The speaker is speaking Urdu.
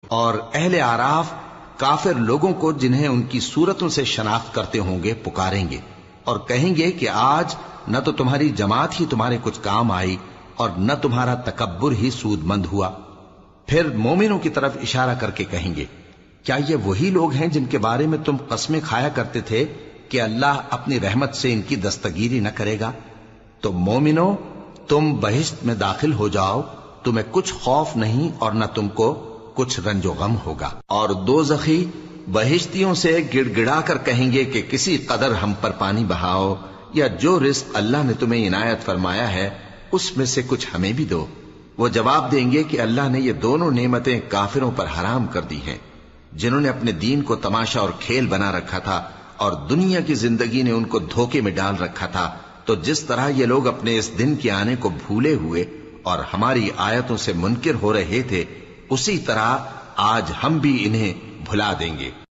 اور اہل آراف کافر لوگوں کو جنہیں ان کی صورتوں سے شناخت کرتے ہوں گے پکاریں گے اور کہیں گے کہ آج نہ تو تمہاری جماعت ہی تمہارے کچھ کام آئی اور نہ تمہارا تکبر ہی سود مند ہوا۔ پھر مومنوں کی طرف اشارہ کر کے کہیں گے، کیا یہ وہی لوگ ہیں جن کے بارے میں تم قسمیں کھایا کرتے تھے کہ اللہ اپنی رحمت سے ان کی دستگیری نہ کرے گا؟ تو مومنوں، تم بہشت میں داخل ہو جاؤ، تمہیں کچھ خوف نہیں اور نہ تم کو کچھ رنج و غم ہوگا۔ اور دوزخی بہشتیوں سے گڑ گڑا کر کہیں گے کہ کسی قدر ہم پر پانی بہاؤ، یا جو رزق اللہ نے تمہیں عنایت فرمایا ہے اس میں سے کچھ ہمیں بھی دو۔ وہ جواب دیں گے کہ اللہ نے یہ دونوں نعمتیں کافروں پر حرام کر دی ہیں، جنہوں نے اپنے دین کو تماشا اور کھیل بنا رکھا تھا اور دنیا کی زندگی نے ان کو دھوکے میں ڈال رکھا تھا۔ تو جس طرح یہ لوگ اپنے اس دن کے آنے کو بھولے ہوئے اور ہماری آیتوں سے منکر ہو رہے تھے، اسی طرح آج ہم بھی انہیں بھلا دیں گے۔